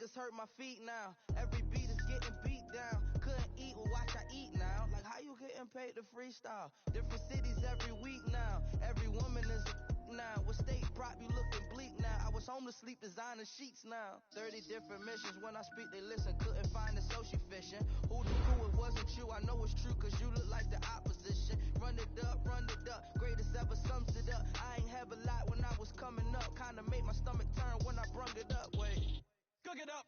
Sneakers hurt my feet now. Every beat is getting beat down. Couldn't eat, well watch I eat now. Like how you getting paid to freestyle? Different cities every week now. Every woman is a now. What state prop you looking bleak now? I was home to sleep designer sheets now. 30 different missions. When I speak they listen. Couldn't find it, so she fishing. Who knew it wasn't you? I know it's true cause you look like the opposition. Run it up. Greatest ever sums it up. I ain't have a lot when I was coming up. Kinda made my stomach turn when I brung it up. Wait. Cook it up,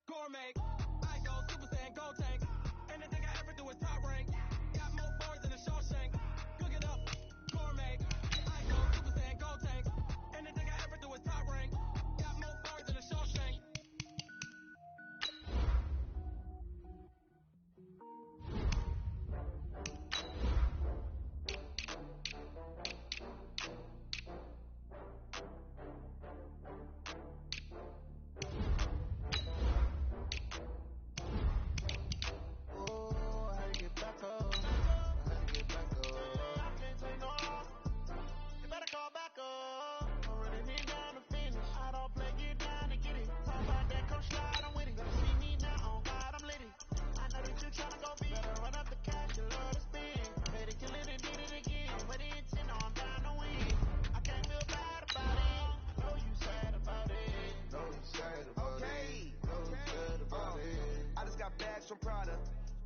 gourmet. I go Super Saiyan, gold tank. Anything I ever do is top rank. Got more bars than a Shawshank. Cook it up, gourmet. I go Super Saiyan, gold tank. Anything I ever do is top rank. Got more bars than a Shawshank.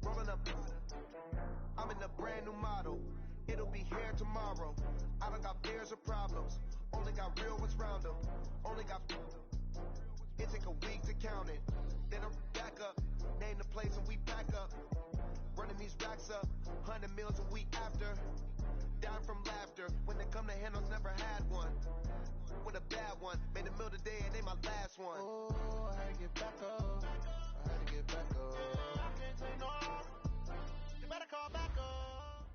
Rolling up, I'm in a brand new model. It'll be here tomorrow. I don't got fears or problems. Only got real ones round them. Only got. It take a week to count it. Then I'm back up. Name the place and we back up. Running these racks up. 100 meals a week after. Down from laughter. When they come to handles, never had one. With a bad one. Made a meal today and they my last one. Oh, I had to get back up. I had to get back up. You better call back up.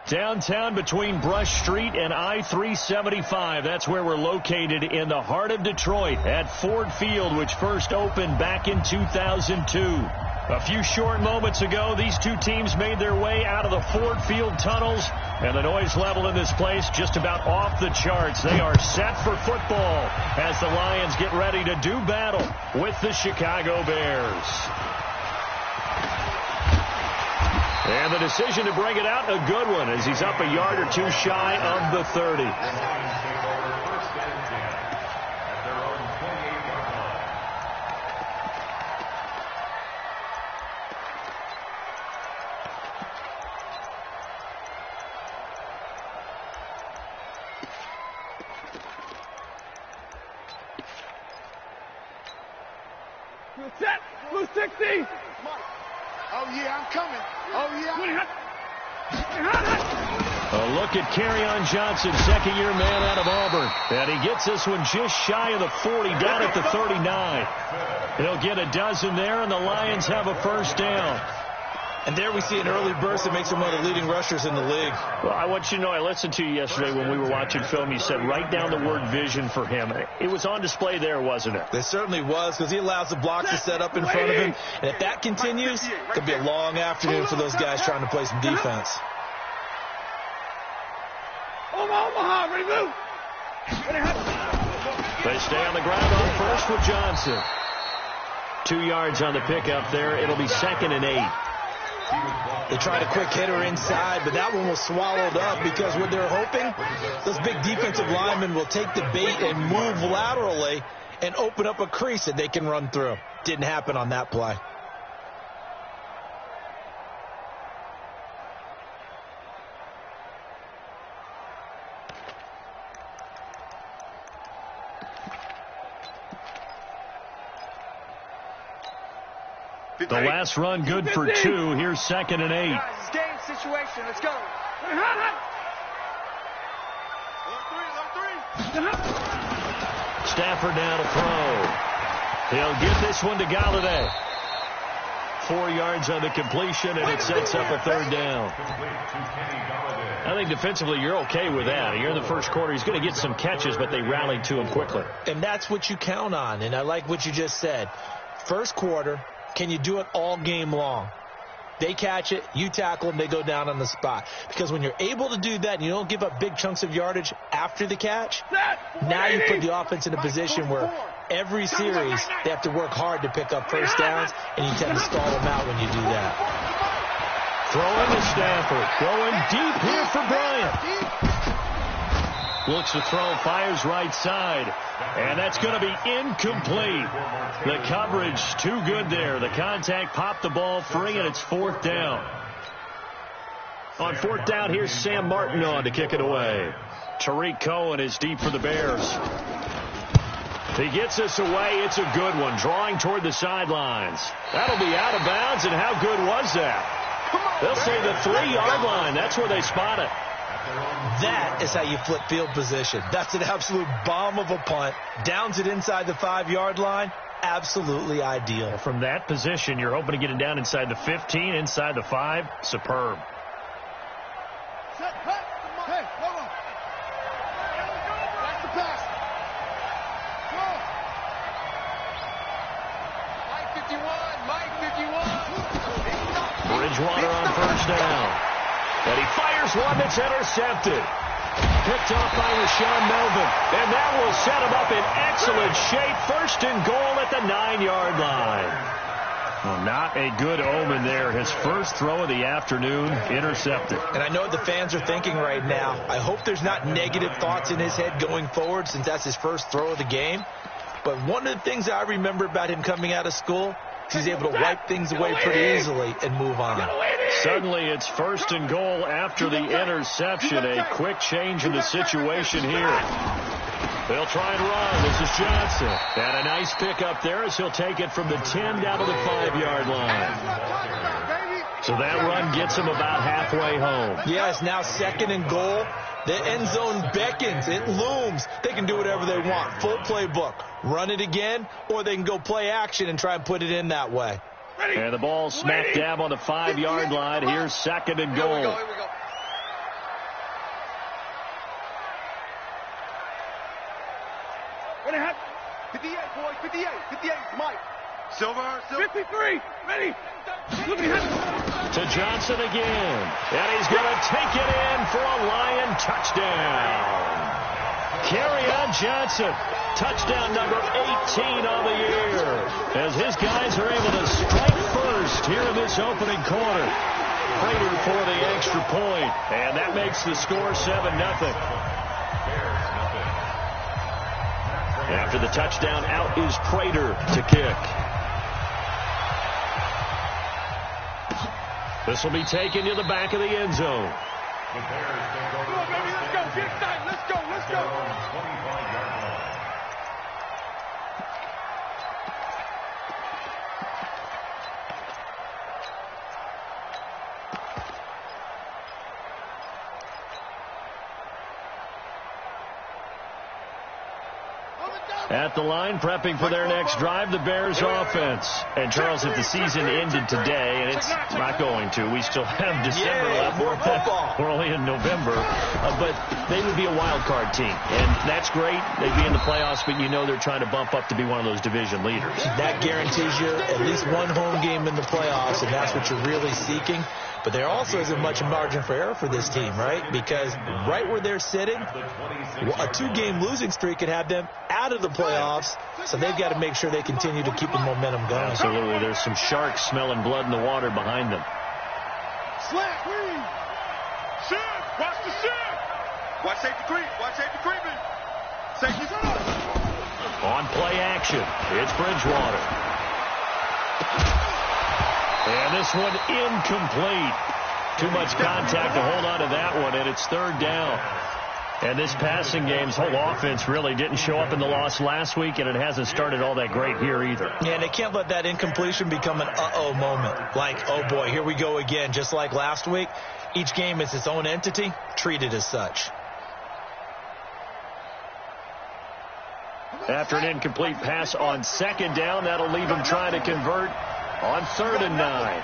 Downtown between Brush Street and I-375. That's where we're located in the heart of Detroit at Ford Field, which first opened back in 2002. A few short moments ago, these two teams made their way out of the Ford Field tunnels, and the noise level in this place just about off the charts. They are set for football as the Lions get ready to do battle with the Chicago Bears. And the decision to bring it out, a good one, as he's up a yard or two shy of the 30. Set, blue 60. Oh, yeah, I'm coming. Oh, yeah. A look at Kerryon Johnson, second-year man out of Auburn. And he gets this one just shy of the 40, down at the 39. He'll get a dozen there, and the Lions have a first down. And there we see an early burst that makes him one of the leading rushers in the league. Well, I want you to know, I listened to you yesterday when we were watching film. You said write down the word vision for him. It was on display there, wasn't it? It certainly was, because he allows the block to set up in front of him. And if that continues, it could be a long afternoon for those guys trying to play some defense. Omaha, ready to move. They stay on the ground on first with Johnson. 2 yards on the pickup there. It'll be 2nd and 8. They tried a quick hitter inside, but that one was swallowed up because what they're hoping, those big defensive linemen will take the bait and move laterally and open up a crease that they can run through. Didn't happen on that play. The last run good for 2. Here's 2nd and 8. Guys, it's game situation. Let's go. Stafford now to throw. He'll get this one to Galladay. 4 yards on the completion, and it sets up a 3rd down. I think defensively you're okay with that. You're in the first quarter. He's going to get some catches, but they rallied to him quickly. And that's what you count on, and I like what you just said. First quarter, can you do it all game long? They catch it, you tackle them, they go down on the spot. Because when you're able to do that and you don't give up big chunks of yardage after the catch, now you put the offense in a position where every series they have to work hard to pick up first downs, and you tend to stall them out when you do that. Throwing to Stafford. Going deep here for Bryant. Looks to throw, fires right side. And that's going to be incomplete. The coverage too good there. The contact popped the ball free, and it's fourth down. On fourth down, here's Sam Martin on to kick it away. Tariq Cohen is deep for the Bears. He gets us away. It's a good one. Drawing toward the sidelines. That'll be out of bounds, and how good was that? They'll say the 3-yard line. That's where they spot it. That is how you flip field position. That's an absolute bomb of a punt. Downs it inside the 5-yard line. Absolutely ideal. From that position, you're hoping to get it down inside the 15, inside the 5. Superb. Hey, hold on. Watch the pass. Mike 51. Bridgewater on first down. And he fires one that's intercepted. Picked off by Rashawn Melvin. And that will set him up in excellent shape. First and goal at the 9-yard line. Well, not a good omen there. His first throw of the afternoon intercepted. And I know what the fans are thinking right now. I hope there's not negative thoughts in his head going forward since that's his first throw of the game. But one of the things I remember about him coming out of school, he's able to wipe things away pretty easily and move on. Suddenly it's first and goal after the interception. A quick change in the situation here. They'll try and run. This is Johnson. And a nice pickup there as he'll take it from the 10 down to the 5-yard line. So that run gets him about halfway home. Yeah, it's now second and goal. The end zone beckons. It looms. They can do whatever they want. Full playbook. Run it again, or they can go play action and try and put it in that way. And the ball smack dab on the 5-yard line. Here's second and goal. Here we go. What happened? 58, boys. 58. 58. Mike. Silver. 53. Ready. To Johnson again. And he's going to take it in for a Lion touchdown. Kerryon Johnson. Touchdown number 18 on the year. As his guys are able to strike first here in this opening quarter. Prater for the extra point. And that makes the score 7-0. After the touchdown, out is Prater to kick. This will be taken to the back of the end zone. Come on, baby. Let's go. Get excited. Let's go. Let's go. At the line, prepping for their next drive, the Bears offense. And, Charles, if the season ended today, and it's not going to, we still have December left. More football. We're only in November. But they would be a wild card team. And that's great. They'd be in the playoffs, but you know they're trying to bump up to be one of those division leaders. That guarantees you at least one home game in the playoffs, and that's what you're really seeking. But there also isn't much margin for error for this team, right? Because right where they're sitting, a 2-game losing streak could have them out of the playoffs, so they've got to make sure they continue to keep the momentum going. Absolutely. There's some sharks smelling blood in the water behind them. Slack, please. Shift. Watch the shift. Watch safety creep. Watch safety creeping. Safety's up. On play action, it's Bridgewater. And this one incomplete. Too much contact to hold on to that one, and it's third down. And this passing game's whole offense really didn't show up in the loss last week, and it hasn't started all that great here either. Yeah, and they can't let that incompletion become an uh-oh moment. Like, oh boy, here we go again. Just like last week, each game is its own entity, treated as such. After an incomplete pass on second down, that'll leave him trying to convert on 3rd and 9.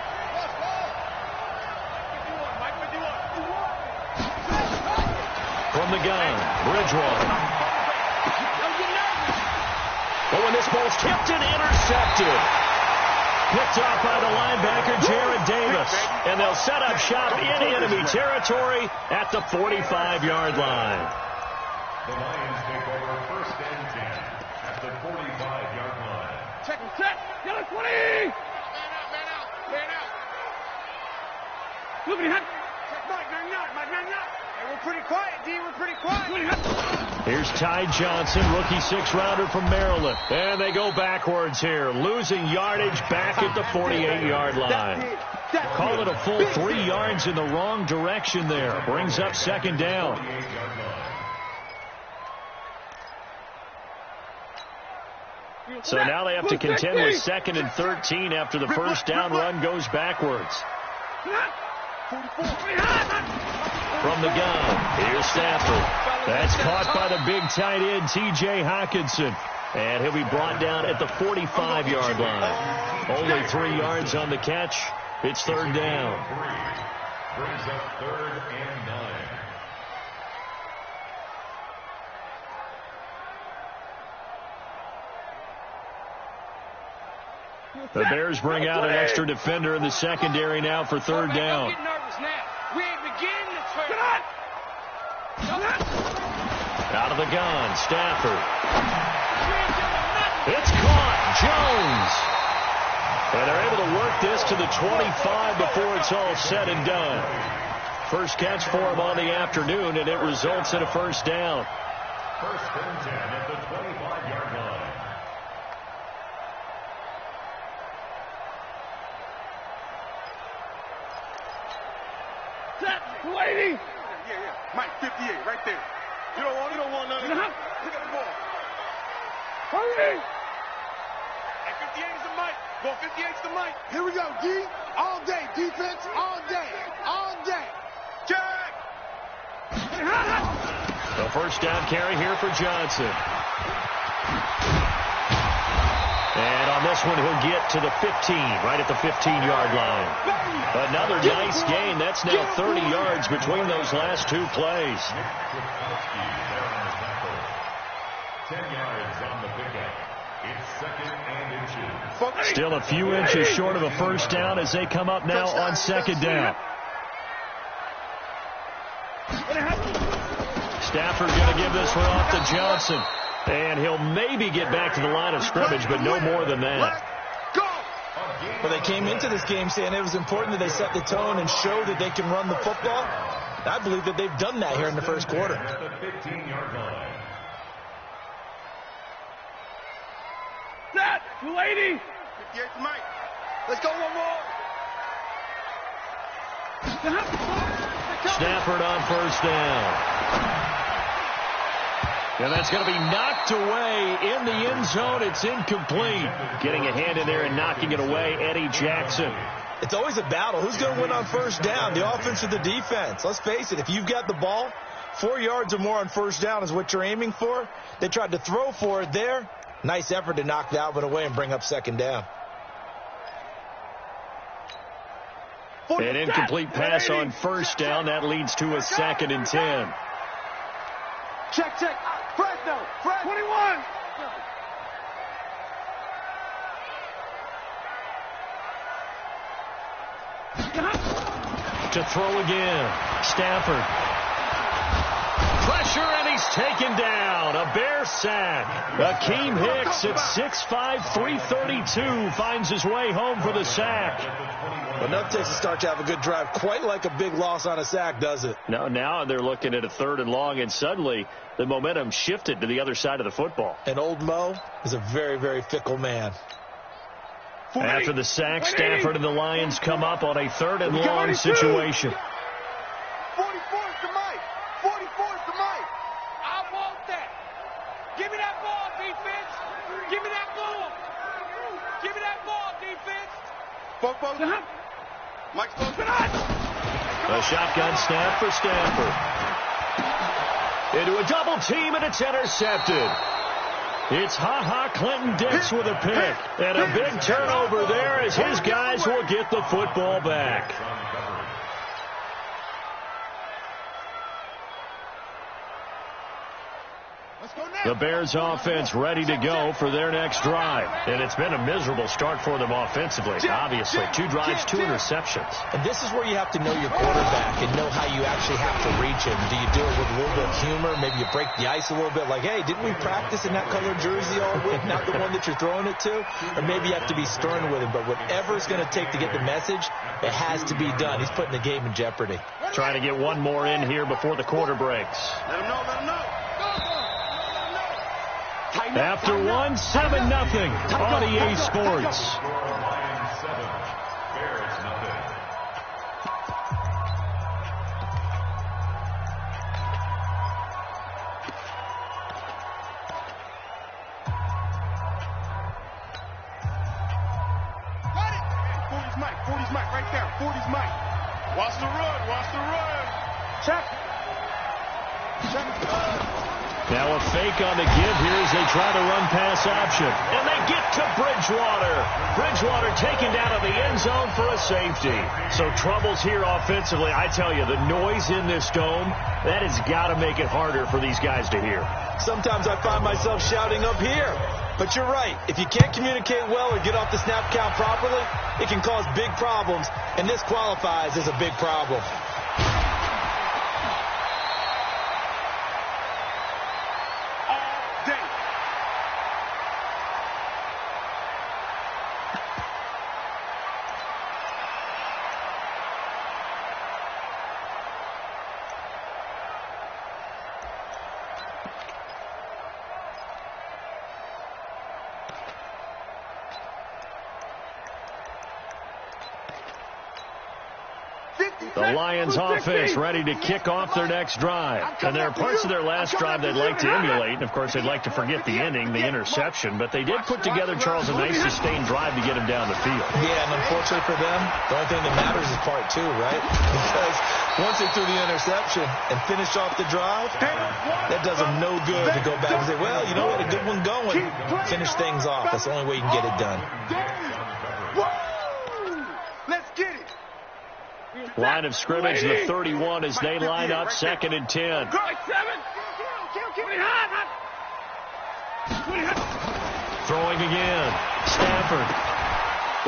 From the gun, Bridgewater. But when this ball's tipped and intercepted. Picked off by the linebacker, Jared Davis. And they'll set up shop in enemy territory at the 45-yard line. The Lions take over 1st and 10 at the 45-yard line. Check him, check. Yellow 20. Man out. Look at him. Mike, man out. Hey, we're pretty quiet, D. We're pretty quiet. Here's Ty Johnson, rookie 6th-rounder from Maryland. And they go backwards here, losing yardage back at the 48-yard line. Call it a full 3 yards in the wrong direction there. Brings up 2nd down. So now they have to contend with 2nd and 13 after the 1st down run goes backwards. From the gun, here's Stafford. That's caught by the big tight end, T.J. Hockenson. And he'll be brought down at the 45-yard line. Only 3 yards on the catch. It's 3rd down. Brings up 3rd and 9. The Bears bring out an extra defender in the secondary now for 3rd down. Don't get nervous now. We ain't beginning to turn. Out of the gun, Stafford. It's caught, Jones. And they're able to work this to the 25 before it's all said and done. First catch for him on the afternoon, and it results in a 1st down. 1st and 10 at the 25-yard line. Lady. Yeah. Mike, 58, right there. You don't want none of that. Pick up the ball. Hurry. Hey, 58's the Mike. Go 58's the Mike. Here we go, D. All day. Defense, all day. Check. The 1st down carry here for Johnson. And on this one, he'll get to the 15, right at the 15-yard line. Another nice gain. That's now 30 yards between those last 2 plays. 10 yards on the pickup. It's 2nd and inches. Still a few inches short of a 1st down as they come up now on 2nd down. Stafford going to give this one off to Johnson. And he'll maybe get back to the line of scrimmage, but no more than that. Well, they came into this game saying it was important that they set the tone and show that they can run the football. I believe that they've done that here in the 1st quarter. At the 15-yard line. Set. Lady. 58's Mike. Let's go one more. Stafford on 1st down. And that's going to be knocked away in the end zone. It's incomplete. Getting a hand in there and knocking it away, Eddie Jackson. It's always a battle. Who's going to win on 1st down, the offense or the defense? Let's face it, if you've got the ball, 4 yards or more on 1st down is what you're aiming for. They tried to throw for it there. Nice effort to knock that one away and bring up 2nd down. An incomplete pass on 1st down. That leads to a 2nd and 10. Check. Fresno. 21. To throw again. Stafford. Pressure, and he's taken down. A Bear sack. Akeem Hicks at 6'5", 332 finds his way home for the sack. Well, that takes a start to have a good drive. Quite like a big loss on a sack, does it? Now they're looking at a 3rd and long, and suddenly the momentum shifted to the other side of the football. And old Mo is a very, very fickle man. After the sack, Stafford and the Lions come up on a 3rd and long situation. 44's to Mike. 44's to Mike. I want that. Give me that ball, defense. Give me that ball. Give me that ball, defense. Folks. Mike's close. A shotgun snap for Stafford. Into a double team, and it's intercepted. It's Clinton Dix with a pick. And a big turnover there as his guys will get the football back. The Bears offense ready to go for their next drive. And it's been a miserable start for them offensively, obviously. 2 drives, 2 interceptions. And this is where you have to know your quarterback and know how you actually have to reach him. Do you do it with a little bit of humor? Maybe you break the ice a little bit like, hey, didn't we practice in that colored jersey all week? Not the one that you're throwing it to? Or maybe you have to be stern with him. But whatever it's going to take to get the message, it has to be done. He's putting the game in jeopardy. Trying to get one more in here before the quarter breaks. Let him know, let him know. After 1, 7-0 on EA Sports. Lions 7, Bears nothing. Mike, 40's Mike, right there. 40's Mike. Watch the run, watch the run. Check. Now a fake on the give here as they try to run pass option. And they get to Bridgewater. Bridgewater taken down to the end zone for a safety. So troubles here offensively. I tell you, the noise in this dome, that has got to make it harder for these guys to hear. Sometimes I find myself shouting up here. But you're right. If you can't communicate well or get off the snap count properly, it can cause big problems. And this qualifies as a big problem. The Lions offense ready to kick off their next drive. And there are parts of their last drive they'd like to emulate. And, of course, they'd like to forget the ending, the interception. But they did put together, Charles, a nice sustained drive to get him down the field. Yeah, and unfortunately for them, the only thing that matters is part 2, right? Because once they threw the interception and finished off the drive, that does them no good to go back and say, well, you know what, a good one going. Finish things off. That's the only way you can get it done. Let's get it. Line of scrimmage, the 31, as they line up 2nd and 10. Throwing again. Stafford.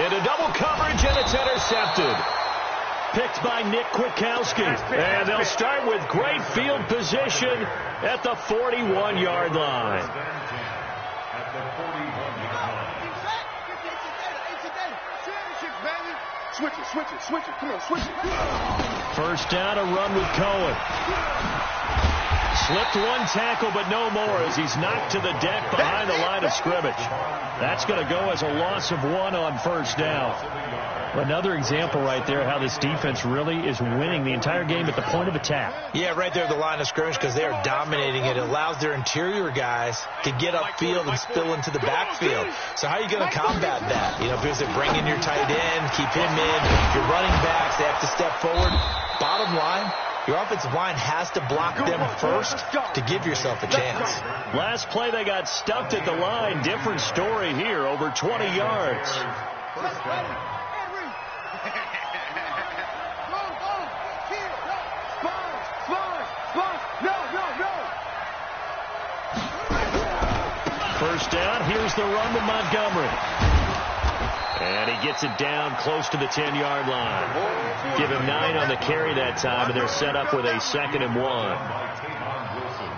Into double coverage, and it's intercepted. Picked by Nick Kwiatkowski. And they'll start with great field position at the 41-yard line. At the 41-yard line. Switch it. Come on, switch it. First down, a run with Cohen. Slipped one tackle, but no more as he's knocked to the deck behind the line of scrimmage. That's going to go as a loss of 1 on first down. Another example right there how this defense really is winning the entire game at the point of attack. Yeah, right there at the line of scrimmage because they are dominating it. It allows their interior guys to get upfield and spill into the backfield. So how are you going to combat that? You know, because they bring in your tight end, keep him in. Your running backs, they have to step forward. Bottom line, your offensive line has to block them first to give yourself a chance. Last play, they got stuffed at the line. Different story here, over 20 yards. First down, here's the run with Montgomery. And he gets it down close to the 10-yard line. Give him 9 on the carry that time, and they're set up with a 2nd and 1.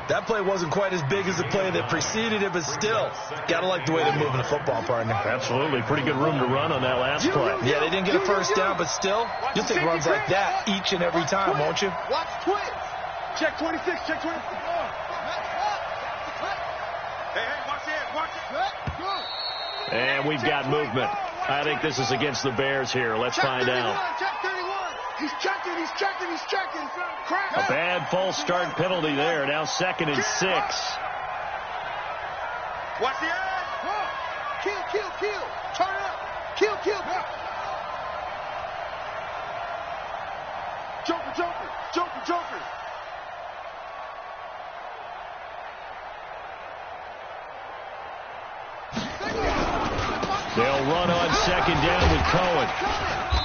That play wasn't quite as big as the play that preceded it, but still, got to like the way they're moving the football, partner. Absolutely. Pretty good room to run on that last play. Yeah, they didn't get a first down, but still, you'll take runs like that each and every time, won't you? Watch twitch. Check 26, check 26. Hey, watch it. And we've got movement. I think this is against the Bears here. Let's find out. Check 31. He's checking. Crap. A bad false start penalty there. Now 2nd and 6. Watch the edge. Kill. Turn it up. Kill. Joker. They'll run on 2nd down with Cohen.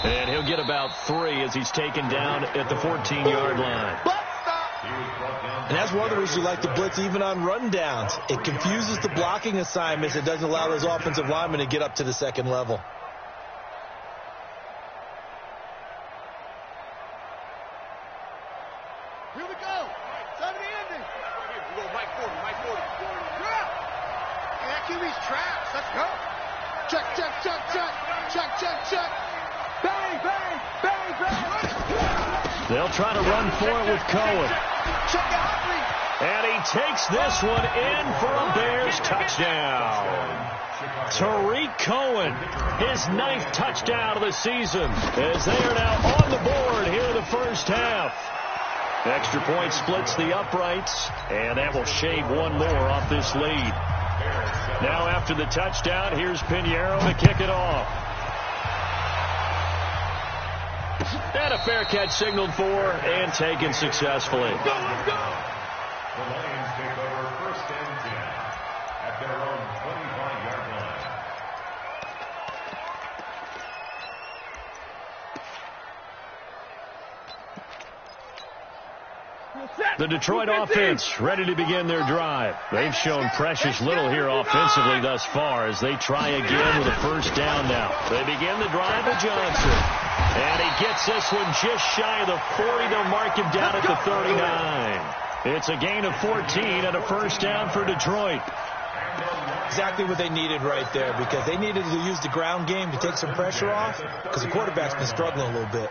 And he'll get about 3 as he's taken down at the 14-yard line. And that's one of the reasons you like the blitz even on rundowns. It confuses the blocking assignments. It doesn't allow those offensive linemen to get up to the second level. Here we go. Time to ending. We go Mike 40, Mike 40. Yeah. Yeah, QB's traps. Let's go. Check, check, check, check. Check, check, check. Bang, bang, bang, bang. They'll try to run for it with Cohen. Check the athlete. And he takes this one in for a Bears touchdown. Tariq Cohen, his 9th touchdown of the season, as they are now on the board here in the first half. Extra point splits the uprights, and that will shave one more off this lead. Now after the touchdown, here's Pinheiro to kick it off. And a fair catch signaled for and taken successfully. The Lions take over 1st and 10 at their own 25-yard line. The Detroit offense ready to begin their drive. They've shown precious little here offensively thus far as they try again with a first down now. They begin the drive with Johnson. And he gets this one just shy of the 40. They'll mark him down at the 39. It's a gain of 14 and a first down for Detroit. Exactly what they needed right there, because they needed to use the ground game to take some pressure off, because the quarterback's been struggling a little bit.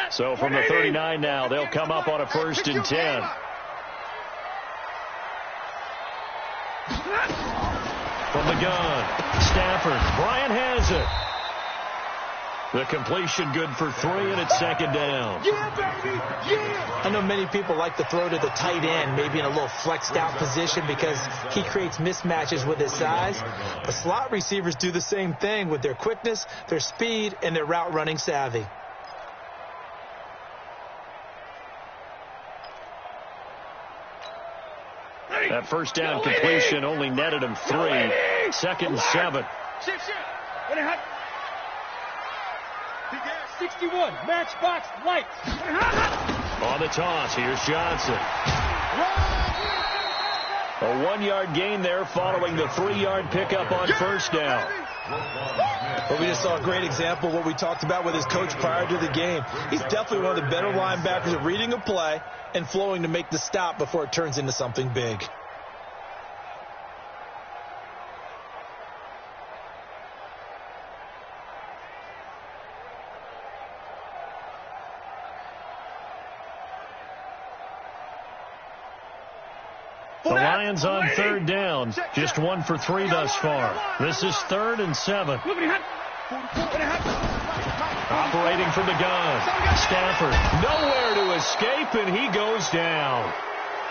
So from the 39 now, they'll come up on a 1st and 10. From the gun, Stafford. Bryant has it. The completion good for 3, and it's 2nd down. Yeah, baby. Yeah. I know many people like to throw to the tight end, maybe in a little flexed out position because he creates mismatches with his size. But slot receivers do the same thing with their quickness, their speed, and their route running savvy. That first down completion only netted him 3. 2nd and 7. 61, matchbox lights. On the toss, here's Johnson. A 1-yard gain there following the 3-yard pickup on first down. But we just saw a great example of what we talked about with his coach prior to the game. He's definitely one of the better linebackers at reading a play and flowing to make the stop before it turns into something big. The Lions on 3rd down. Just 1 for 3 thus far. This is 3rd and 7. Operating from the gun. Stafford nowhere to escape, and he goes down.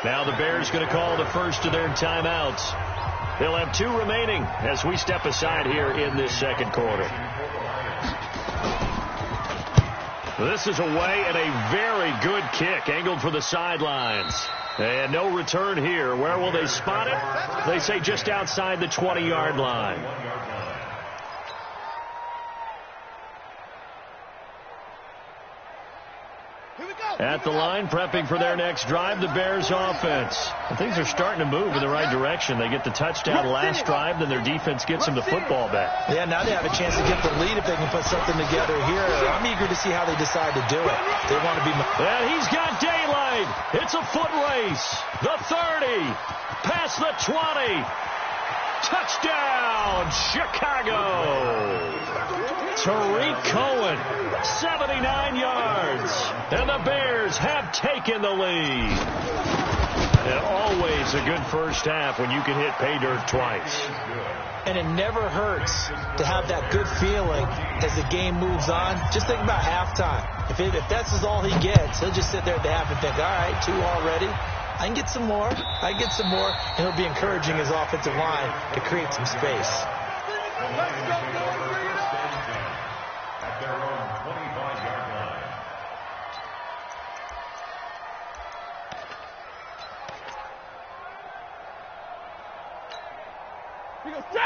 Now the Bears going to call the first of their timeouts. They'll have 2 remaining as we step aside here in this 2nd quarter. This is away and a very good kick angled for the sidelines. And no return here. Where will they spot it? They say just outside the 20-yard line. At the line, prepping for their next drive, the Bears offense. And things are starting to move in the right direction. They get the touchdown last drive, then their defense gets them the football back. Yeah, now they have a chance to get the lead if they can put something together here. I'm eager to see how they decide to do it. They want to be... And he's got daylight. It's a foot race. The 30. Past the 20. Touchdown, Chicago. Tariq Cohen, 79 yards. And the Bears have taken the lead. And always a good first half when you can hit pay dirt twice. And it never hurts to have that good feeling as the game moves on. Just think about halftime. If that's all he gets, he'll just sit there at the half and think, all right, 2 already. I can get some more. I can get some more. And he'll be encouraging his offensive line to create some space.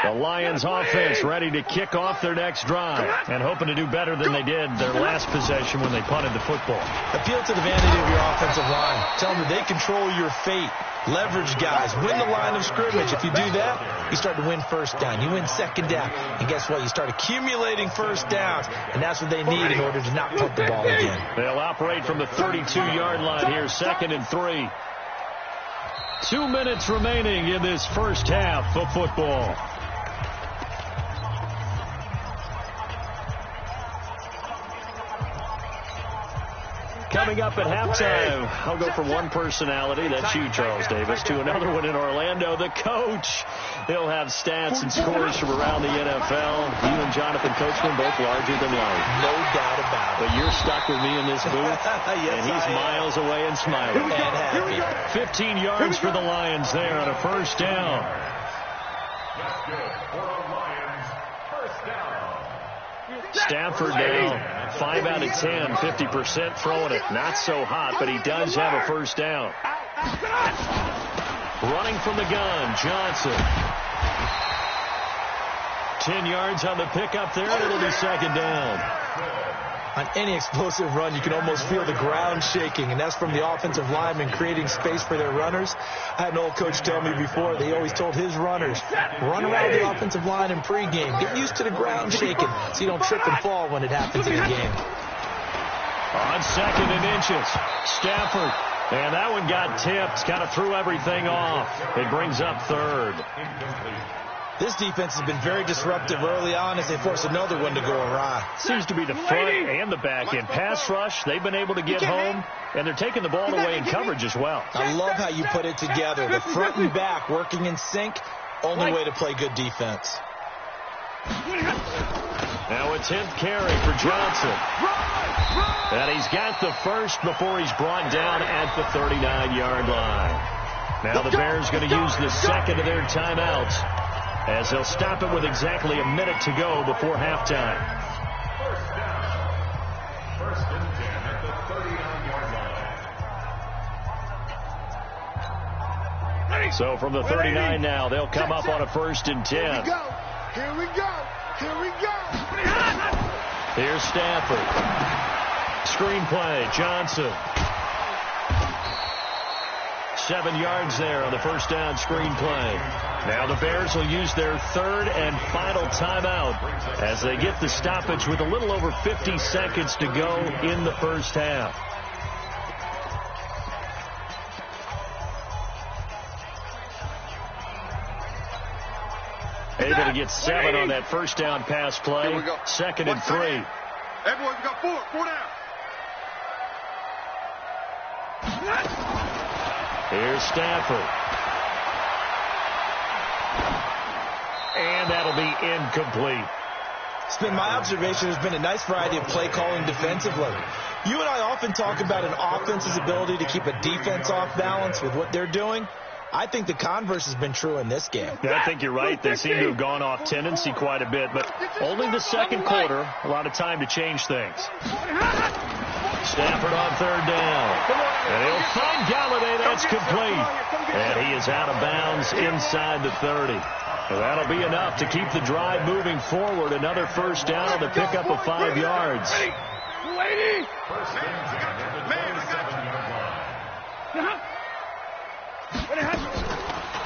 The Lions offense ready to kick off their next drive and hoping to do better than they did their last possession when they punted the football. Appeal to the vanity of your offensive line. Tell them that they control your fate. Leverage guys. Win the line of scrimmage. If you do that, you start to win first down. You win second down. And guess what? You start accumulating first downs. And that's what they need in order to not punt the ball again. They'll operate from the 32-yard line here, 2nd and 3. 2 minutes remaining in this first half of football. Coming up at halftime, I'll go from one personality, that's you, Charles Davis, to another one in Orlando, the coach. He'll have stats and scores from around the NFL. You and Jonathan Coachman, both larger than life. No doubt about it. But you're stuck with me in this booth, Yes, and he's miles away and smiling. And happy. 15 yards for the Lions there on a first down. That's good for a Lions first down. Stafford now 5 out of 10, 50% throwing it. Not so hot, but he does have a first down. Running from the gun, Johnson. 10 yards on the pickup there, and it'll be second down. On any explosive run, you can almost feel the ground shaking, and that's from the offensive linemen creating space for their runners. I had an old coach tell me before, they always told his runners, run around the offensive line in pregame. Get used to the ground shaking so you don't trip and fall when it happens in the game. On 2nd and inches, Stafford. And that one got tipped, kind of threw everything off. It brings up 3rd. This defense has been very disruptive early on as they force another one to go awry. Seems to be the front and the back end. Pass rush, they've been able to get home, and they're taking the ball away in coverage as well. I love how you put it together. The front and back working in sync, only way to play good defense. Now a 10th carry for Johnson. And he's got the first before he's brought down at the 39-yard line. Now the Bears going to use the second of their timeouts, as they'll stop it with exactly a minute to go before halftime. First down. 1st and 10 at the 39-yard line. So from the 39 now, they'll come up on a 1st and 10. Here we go. Here we go. Here we go. Here's Stafford. Screenplay, Johnson. 7 yards there on the first down screenplay. Now the Bears will use their 3rd and final timeout as they get the stoppage with a little over 50 seconds to go in the first half. Able to get 7 on that first down pass play. 2nd and 3. Everyone, we got 4 down. Here's Stafford. And that'll be incomplete. It's been my observation. There's been a nice variety of play calling defensively. You and I often talk about an offense's ability to keep a defense off balance with what they're doing. I think the converse has been true in this game. Yeah, I think you're right. They seem to have gone off tendency quite a bit, but only the second quarter. A lot of time to change things. Stafford on 3rd down. And he'll find Galladay. That's complete. And he is out of bounds inside the 30. And that'll be enough to keep the drive moving forward. Another first down on the pickup of 5 yards. First and 10 at the 27-yard line.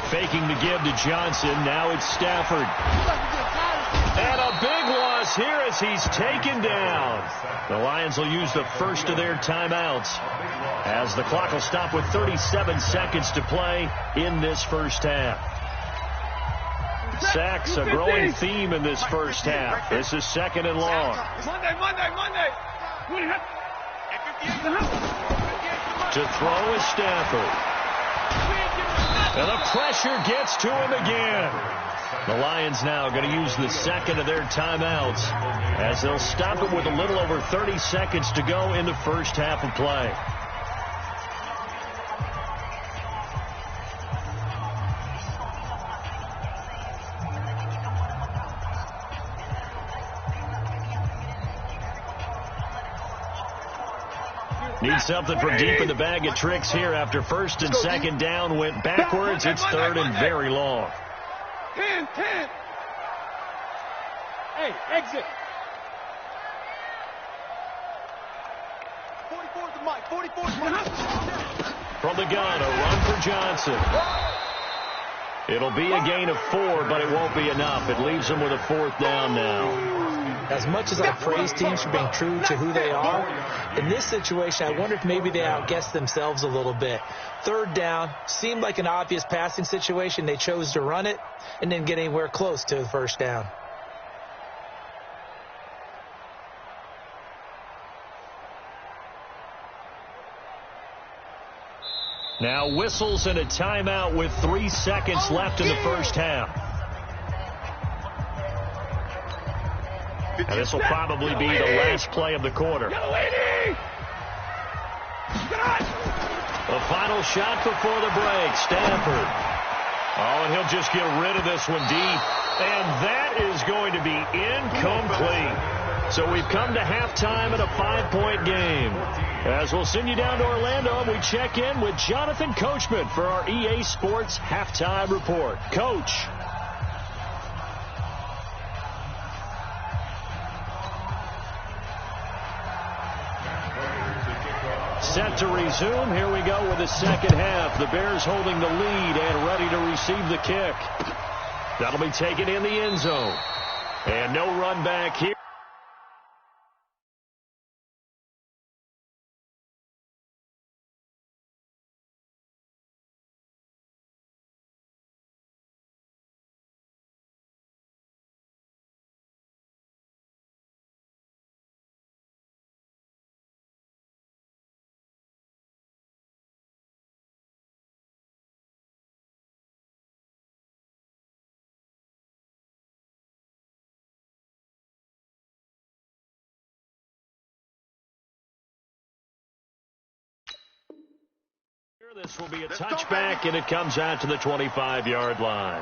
Faking the give to Johnson. Now it's Stafford. And a big loss here as he's taken down. The Lions will use the first of their timeouts as the clock will stop with 37 seconds to play in this first half. Sacks, a growing theme in this first half. This is 2nd and long. Monday. To throw is Stafford. And the pressure gets to him again. The Lions now going to use the second of their timeouts as they'll stop it with a little over 30 seconds to go in the first half of play. Need something from deep in the bag of tricks here after 1st and 2nd down went backwards. It's 3rd and very long. 10. Hey, exit. 44's the mic. 44's the mic. From the gun, a run for Johnson. It'll be a gain of 4, but it won't be enough. It leaves them with a 4th down now. As much as I praise teams for being true to who they are, in this situation, I wonder if maybe they outguessed themselves a little bit. 3rd down seemed like an obvious passing situation. They chose to run it and didn't get anywhere close to the 1st down. Now whistles and a timeout with 3 seconds left in the first half. And this will probably be the last play of the quarter. The final shot before the break, Stanford. Oh, and he'll just get rid of this one deep. And that is going to be incomplete. So we've come to halftime in a 5-point game. As we'll send you down to Orlando, and we check in with Jonathan Coachman for our EA Sports Halftime Report. Coach. Set to resume. Here we go with the second half. The Bears holding the lead and ready to receive the kick. That'll be taken in the end zone. And no run back here. This will be a touchback, and it comes out to the 25-yard line.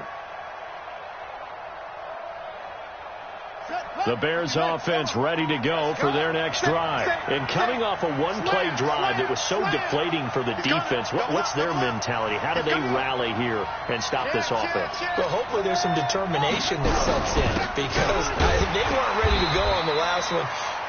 The Bears offense ready to go for their next drive. And coming off a one-play drive that was so deflating for the defense, what's their mentality? How do they rally here and stop this offense? Well, hopefully there's some determination that sets in, because they weren't ready to go on the last one.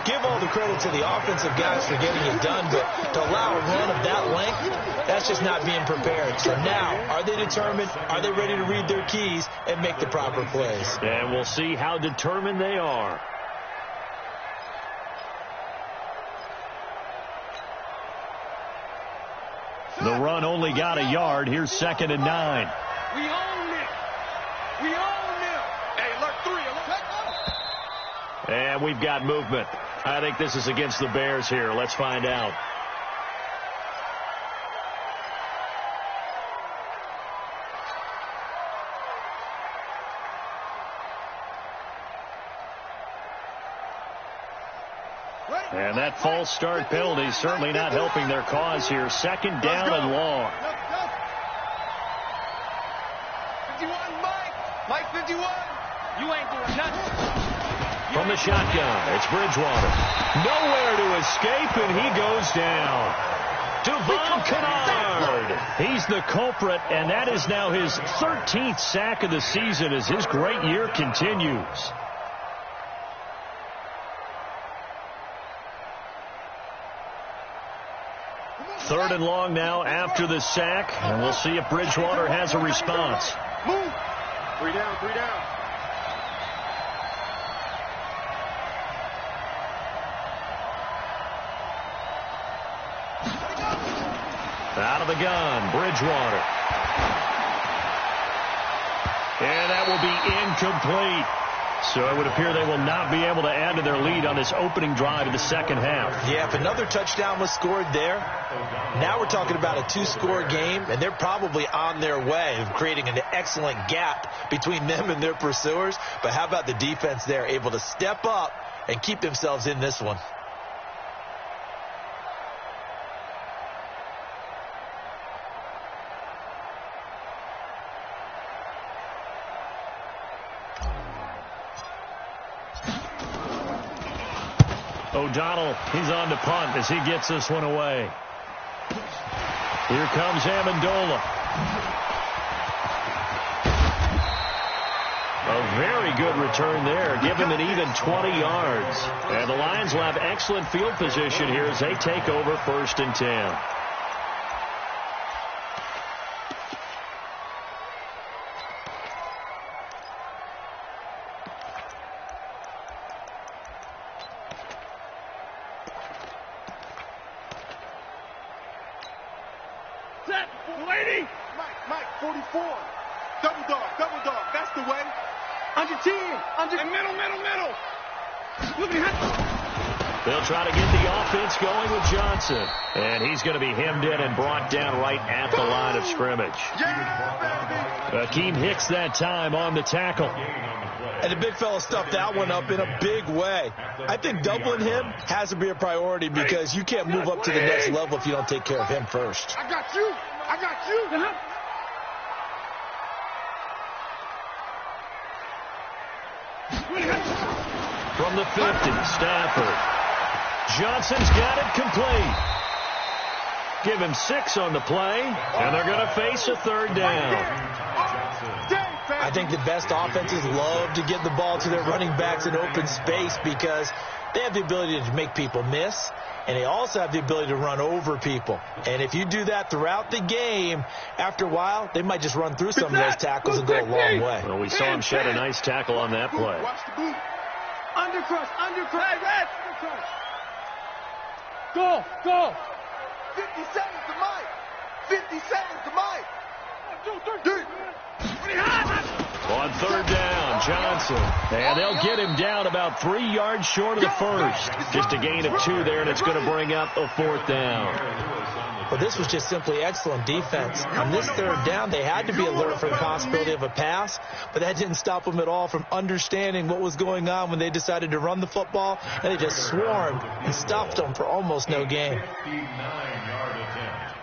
Give all the credit to the offensive guys for getting it done, but to allow a run of that length, that's just not being prepared. So now, are they determined? Are they ready to read their keys and make the proper plays? And we'll see how determined they are. The run only got a yard. Here's 2nd and 9. We own it. We own it. Hey, alert 3. And we've got movement. I think this is against the Bears here. Let's find out. And that false start penalty is certainly not helping their cause here. 2nd down and long. 51, Mike 51. You ain't doing nothing. From the shotgun, it's Bridgewater. Nowhere to escape, and he goes down. Devon Kennard. He's the culprit, and that is now his 13th sack of the season as his great year continues. Third and long now after the sack, and we'll see if Bridgewater has a response. Move. 3 down, 3 down. Out of the gun, Bridgewater. And that will be incomplete. So it would appear they will not be able to add to their lead on this opening drive of the second half. Yeah, if another touchdown was scored there, now we're talking about a 2-score game, and they're probably on their way of creating an excellent gap between them and their pursuers. But how about the defense there, able to step up and keep themselves in this one? O'Donnell, he's on to punt as he gets this one away. Here comes Amendola. A very good return there. Give him an even 20 yards. And the Lions will have excellent field position here as they take over 1st and 10. Mike, 44. Double dog. That's the way. Under 10. And middle. Look at him. They'll try to get the offense going with Johnson. And he's going to be hemmed in and brought down right at the line of scrimmage. Yeah, Akeem Hicks that time on the tackle. And the big fella stuffed that one up in a big way. I think doubling him has to be a priority because you can't move up to the next level if you don't take care of him first. I got you. From the 50, Stafford. Johnson's got it complete. Give him 6 on the play, and they're going to face a 3rd down. I think the best offenses love to get the ball to their running backs in open space because they have the ability to make people miss, and they also have the ability to run over people. And if you do that throughout the game, after a while, they might just run through some of those tackles and go a long way. Well, we saw him shed a nice tackle on that play. Watch the boot. Undercrush. Hey, Red. Go. 50 seconds to Mike. 2, 3. On 3rd down, Johnson. And they'll get him down about 3 yards short of the first. Just a gain of 2 there, and it's going to bring up a 4th down. Well, this was just simply excellent defense. On this 3rd down, they had to be alert for the possibility of a pass, but that didn't stop them at all from understanding what was going on when they decided to run the football, and they just swarmed and stopped them for almost no gain. 59-yard attempt.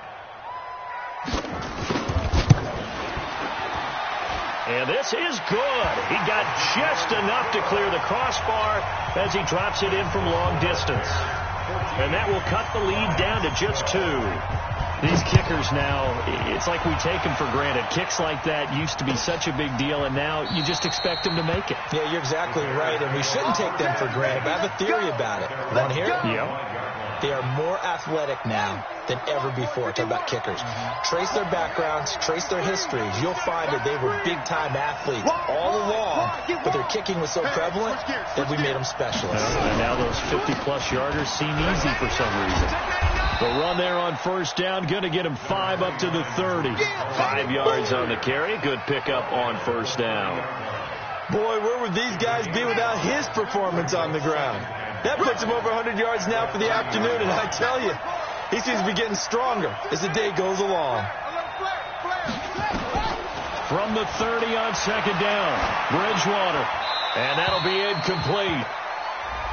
And this is good. He got just enough to clear the crossbar as he drops it in from long distance. And that will cut the lead down to just 2. These kickers now, it's like we take them for granted. Kicks like that used to be such a big deal, and now you just expect them to make it. Yeah, you're exactly right, and we shouldn't take them for granted. But I have a theory about it. You want to hear it? Yeah. They are more athletic now than ever before. Talk about kickers. Trace their backgrounds, trace their histories. You'll find that they were big-time athletes all along, but their kicking was so prevalent that we made them specialists. And now those 50-plus yarders seem easy for some reason. The run there on 1st down, going to get him 5 up to the 30. 5 yards on the carry. Good pickup on 1st down. Boy, where would these guys be without his performance on the ground? That puts him over 100 yards now for the afternoon, and I tell you, he seems to be getting stronger as the day goes along. From the 30 on 2nd down, Bridgewater. And that'll be incomplete.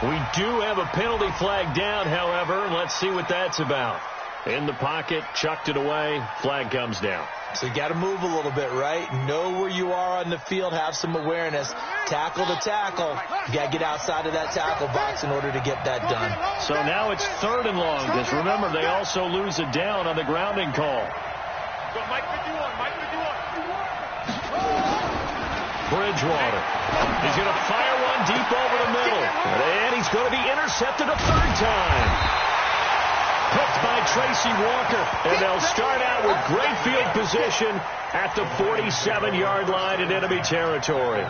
We do have a penalty flag down, however. Let's see what that's about. In the pocket, chucked it away, flag comes down. So you got to move a little bit, right? Know where you are on the field, have some awareness. Tackle to tackle. You got to get outside of that tackle box in order to get that done. So now it's 3rd and long, because remember, they also lose a down on the grounding call. Mike 51. Bridgewater. He's going to fire one deep over the middle. And he's going to be intercepted a 3rd time. Picked by Tracy Walker. And they'll start out with great field position at the 47-yard line in enemy territory.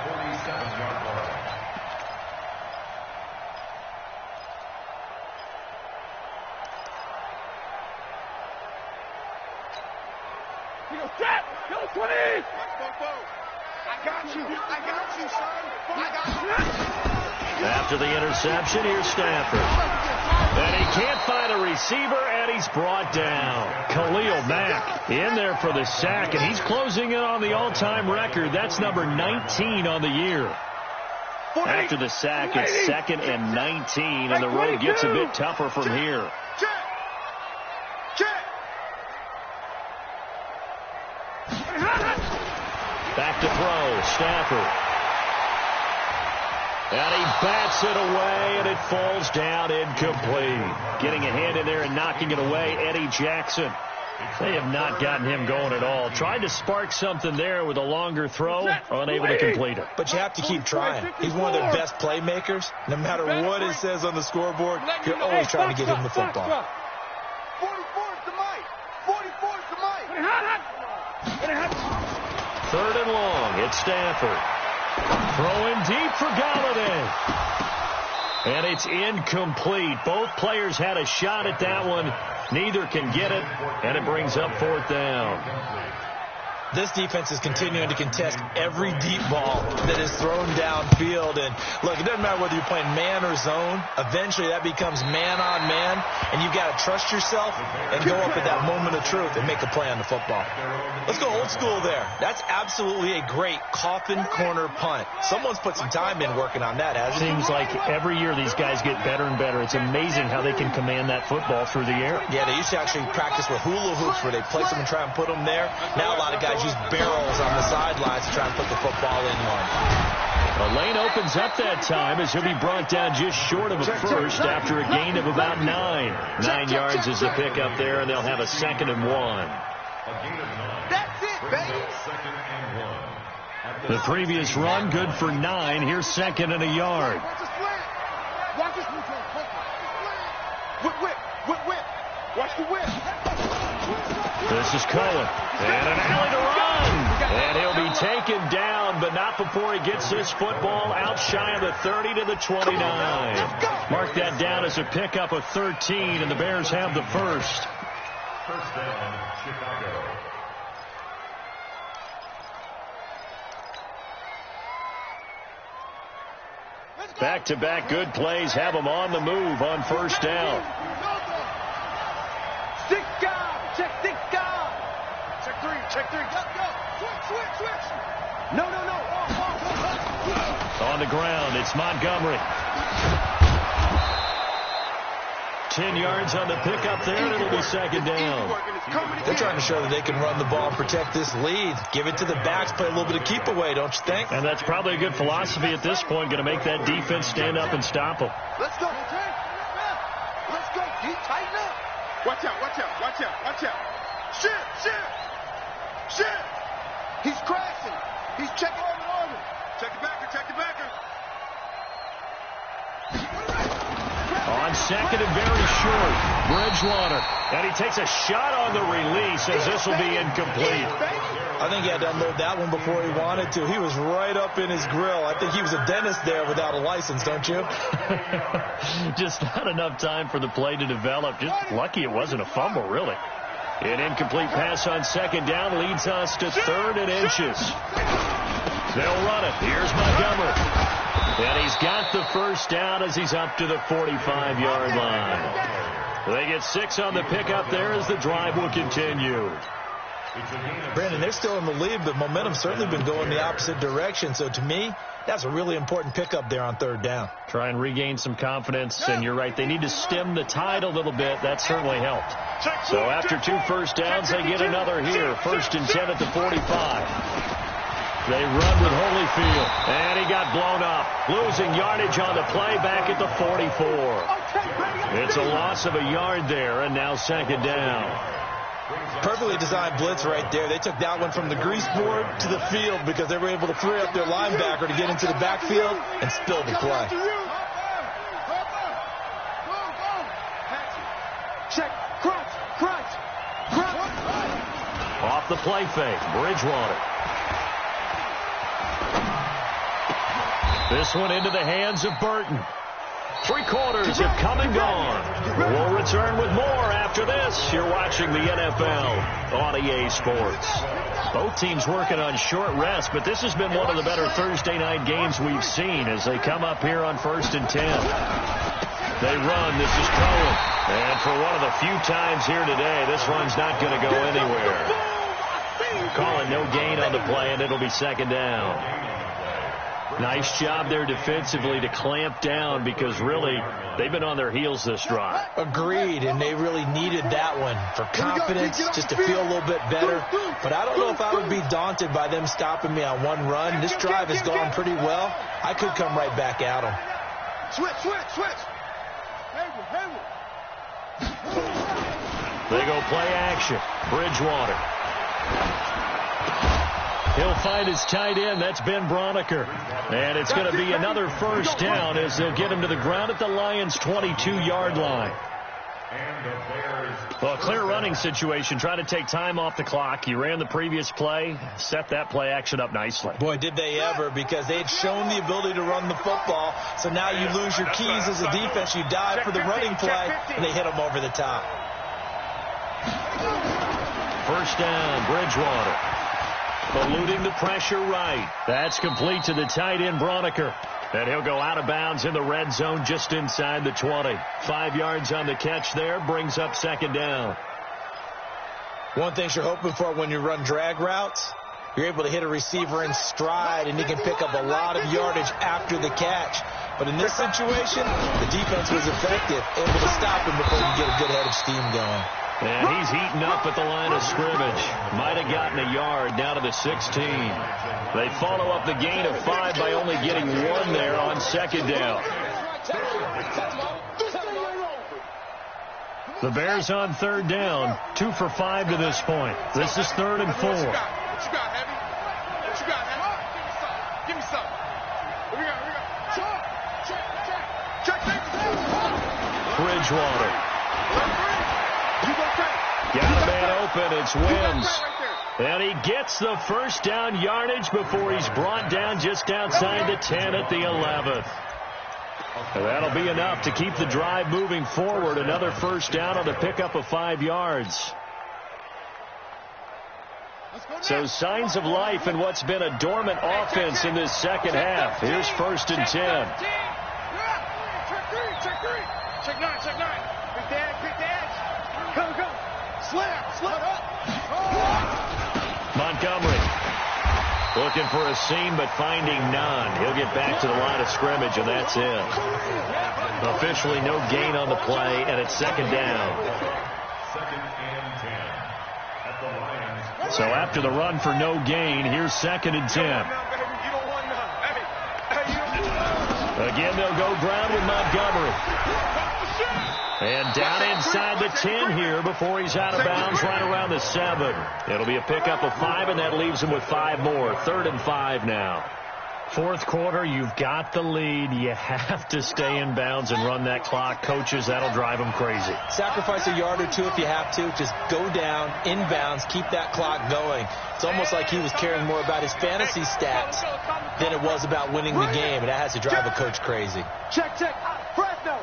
Go 20! I got you, son. After the interception, here's Stafford. And he can't find a receiver, and he's brought down. Khalil Mack in there for the sack, and he's closing in on the all-time record. That's number 19 on the year. After the sack, it's 2nd and 19, and the road gets a bit tougher from here. Back to throw, Stafford. And he bats it away, and it falls down incomplete. Getting a hand in there and knocking it away, Eddie Jackson. They have not gotten him going at all. Tried to spark something there with a longer throw, unable to complete it. But you have to keep trying. He's one of their best playmakers. No matter what it says on the scoreboard, you're always trying to get him the football. 44 is the mic. 44 is the mic. Third and long. It's Stafford. Throwing deep for Galladay. And it's incomplete. Both players had a shot at that one. Neither can get it, and it brings up fourth down. This defense is continuing to contest every deep ball that is thrown downfield. And, look, it doesn't matter whether you're playing man or zone. Eventually, that becomes man-on-man, and you've got to trust yourself and go up at that moment of truth and make a play on the football. Let's go old school there. That's absolutely a great coffin corner punt. Someone's put some time in working on that, hasn't it? Seems like every year these guys get better and better. It's amazing how they can command that football through the air. Yeah, they used to actually practice with hula hoops where they place them and try and put them there. Now a lot of guys use barrels on the sidelines to try and put the football in one. The lane opens up that time as he'll be brought down just short of a first after a gain of about 9. 9 yards is the pickup there, and they'll have a 2nd and 1. That's it, baby. The previous run, good for 9. Here's 2nd and a yard. Watch the slant. Watch this move. Whip. Watch the whip. This is Cohen. And an alley to run. And he'll be taken down, but not before he gets this football out shy of the 30 to the 29. Mark that down as a pickup of 13, and the Bears have the first. First down, Chicago. Back-to-back good plays have them on the move on first down. Stick guard. Check stick guard. Check three. Go. Switch. No. On the ground, it's Montgomery. 10 yards on the pickup there, and it'll be 2nd down. They're trying to show that they can run the ball and protect this lead. Give it to the backs, play a little bit of keep away, don't you think? And that's probably a good philosophy at this point, going to make that defense stand up and stop them. Let's go. Deep, tighten up. Watch out. Shit. He's crashing. He's checking armor. Check the backer. On 2nd and very short, Bridgewater. And he takes a shot on the release as this will be incomplete. I think he had to unload that one before he wanted to. He was right up in his grill. I think he was a dentist there without a license, don't you? Just not enough time for the play to develop. Just lucky it wasn't a fumble, really. An incomplete pass on 2nd down leads us to 3rd and inches. They'll run it. Here's Montgomery. And he's got the first down as he's up to the 45-yard line. They get 6 on the pickup there as the drive will continue. Brandon, they're still in the lead, but momentum's certainly been going the opposite direction. So to me, that's a really important pickup there on 3rd down. Try and regain some confidence, and you're right. They need to stem the tide a little bit. That certainly helped. So after 2 first downs, they get another here. 1st and 10 at the 45. They run with Holyfield, and he got blown up. Losing yardage on the play back at the 44. It's a loss of a yard there, and now 2nd down. Perfectly designed blitz right there. They took that one from the grease board to the field because they were able to free up their linebacker to get into the backfield and spill the play. Check, crunch. Off the play fake, Bridgewater. This one into the hands of Burton. 3 quarters have come and gone. We'll return with more after this. You're watching the NFL on EA Sports. Both teams working on short rest, but this has been one of the better Thursday night games we've seen as they come up here on 1st and 10. They run. This is Cohen. And for one of the few times here today, this run's not going to go anywhere. Calling no gain on the play, and it'll be 2nd down. Nice job there defensively to clamp down because really they've been on their heels this drive. Agreed, and they really needed that one for confidence, just to feel a little bit better. But I don't know if I would be daunted by them stopping me on one run. This drive has gone pretty well. I could come right back at them. Switch. They go play action. Bridgewater. He'll find his tight end. That's Ben Broniker. And it's going to be another first down as they'll get him to the ground at the Lions' 22-yard line. Well, a clear running situation. Try to take time off the clock. You ran the previous play, set that play action up nicely. Boy, did they ever, because they had shown the ability to run the football. So now you lose your keys as a defense. You dive for the running play, and they hit them over the top. First down, Bridgewater. Eluding the pressure right. That's complete to the tight end, Broniker. And he'll go out of bounds in the red zone just inside the 20. 5 yards on the catch there, brings up second down. One thing you're hoping for when you run drag routes, you're able to hit a receiver in stride, and he can pick up a lot of yardage after the catch. But in this situation, the defense was effective, able to stop him before you get a good head of steam going. And he's heating up at the line of scrimmage. Might have gotten a yard down to the 16. They follow up the gain of 5 by only getting 1 there on second down. The Bears on third down, 2 for 5 to this point. This is 3rd and 4. What you got, Heavy? What you got, Heavy? Give me some. What we got? Check. Bridgewater. Got a man open. It's Wims. And he gets the first down yardage before he's brought down just outside the 10 at the 11th. And that'll be enough to keep the drive moving forward. Another first down on the pickup of 5 yards. So signs of life in what's been a dormant offense in this second half. Here's 1st and 10. Check 9. Pick the edge. Go. Slip up. Montgomery looking for a seam but finding none. He'll get back to the line of scrimmage, and that's it. Officially no gain on the play, and it's second down. 2nd and 10 at the Lions. So after the run for no gain, here's 2nd and 10. Again, they'll go ground with Montgomery. And down inside the 10 here before he's out of bounds right around the 7. It'll be a pickup of 5, and that leaves him with 5 more. 3rd and 5 now. 4th quarter, you've got the lead. You have to stay in bounds and run that clock. Coaches, that'll drive them crazy. Sacrifice a yard or 2 if you have to. Just go down, in bounds, keep that clock going. It's almost like he was caring more about his fantasy stats than it was about winning the game, and that has to drive a coach crazy. Check. Fresno.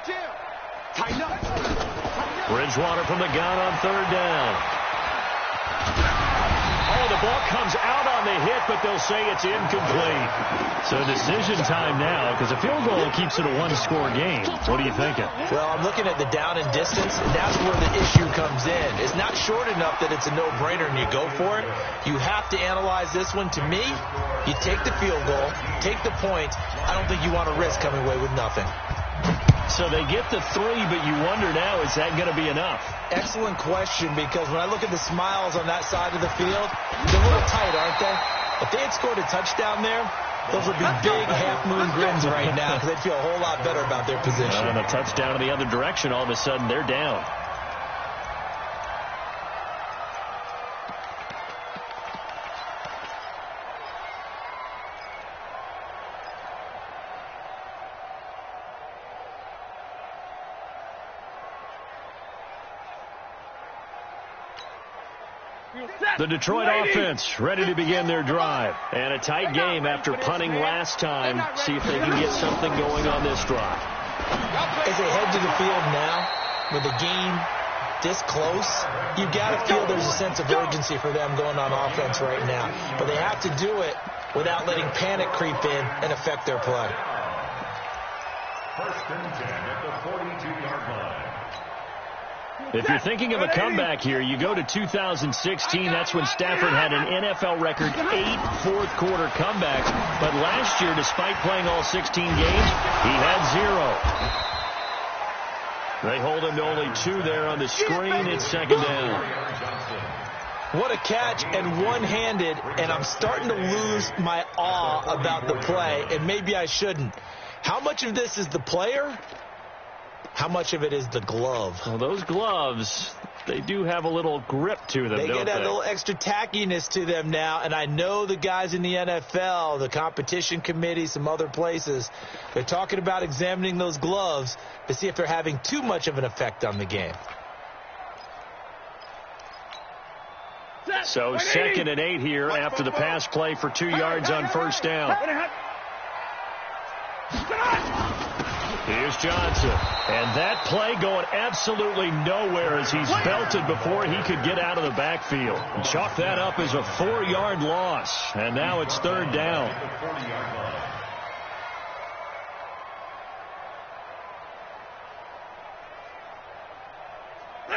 Jam. Tighten up. Bridgewater from the gun on 3rd down. Oh, the ball comes out on the hit, but they'll say it's incomplete. So decision time now, because a field goal keeps it a 1-score game. What are you thinking? Well, I'm looking at the down and distance, and that's where the issue comes in. It's not short enough that it's a no-brainer and you go for it. You have to analyze this one. To me, you take the field goal, take the point. I don't think you want to risk coming away with nothing. So they get the 3, but you wonder now, is that going to be enough? Excellent question, because when I look at the smiles on that side of the field, they're a little tight, aren't they? If they had scored a touchdown there, those would be big half-moon grins right now, because they'd feel a whole lot better about their position. And a touchdown in the other direction, all of a sudden they're down. The Detroit offense ready to begin their drive. And a tight game after punting last time. See if they can get something going on this drive. As they head to the field now, with the game this close, you've got to feel there's a sense of urgency for them going on offense right now. But they have to do it without letting panic creep in and affect their play. 1st and 10 at the 42-yard line. If you're thinking of a comeback here, you go to 2016. That's when Stafford had an NFL record 8 fourth-quarter comebacks. But last year, despite playing all 16 games, he had 0. They hold him to only 2 there on the screen. It's second down. What a catch, and one-handed, and I'm starting to lose my awe about the play, and maybe I shouldn't. How much of this is the player? How much of it is the glove? Well, those gloves, they do have a little grip to them, They don't get a they? little extra tackiness to them now, and I know the guys in the NFL, the competition committee, some other places, they're talking about examining those gloves to see if they're having too much of an effect on the game. So 2nd and 8 here after the pass play for 2 yards on first down. Here's Johnson. And that play going absolutely nowhere as he's belted before he could get out of the backfield. And chalk that up as a 4-yard loss. And now it's 3rd down.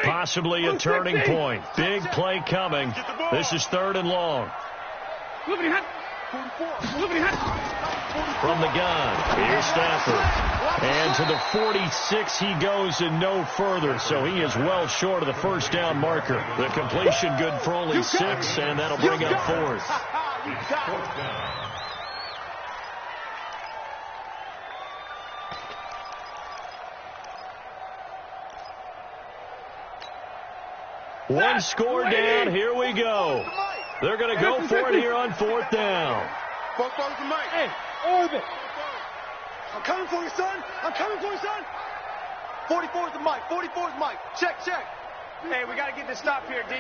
Possibly a turning point. Big play coming. This is 3rd and long. From the gun, here's Stafford. And to the 46 he goes and no further. So he is well short of the first down marker. The completion good for only 6, and that'll bring up 4th. One score down. Here we go. They're going to go for it here on 4th down. Hey, Orbit. I'm coming for you, son. I'm coming for you, son. 44's the mic. 44's the mic. Check. Hey, we got to get this stop here, D.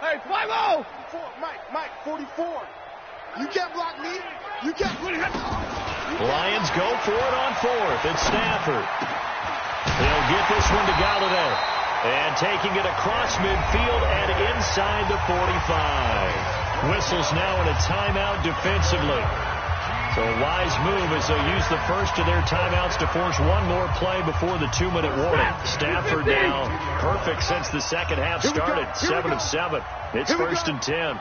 Hey, 5-0. Mike, 44. You can't block me. You can't. Lions go for it on 4th. It's Stafford. They'll get this one to Galladay. And taking it across midfield and inside the 45. Whistles now in a timeout defensively. So a wise move as they use the first of their timeouts to force one more play before the 2-minute warning. Stafford now perfect since the second half started. 7 of 7. It's 1st and 10.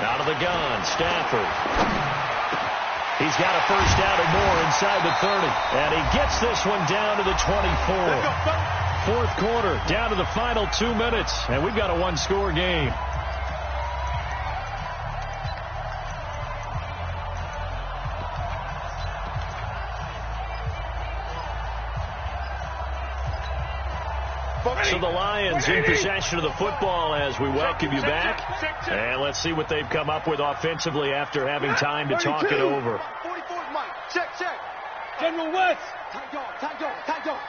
Out of the gun, Stafford. He's got a first down or more inside the 30. And he gets this one down to the 24. 4th quarter, down to the final 2 minutes. And we've got a 1-score game. So the Lions in possession of the football as we welcome you back. And let's see what they've come up with offensively after having time to talk it over. 44's Mike. Check. General West. Tight dog.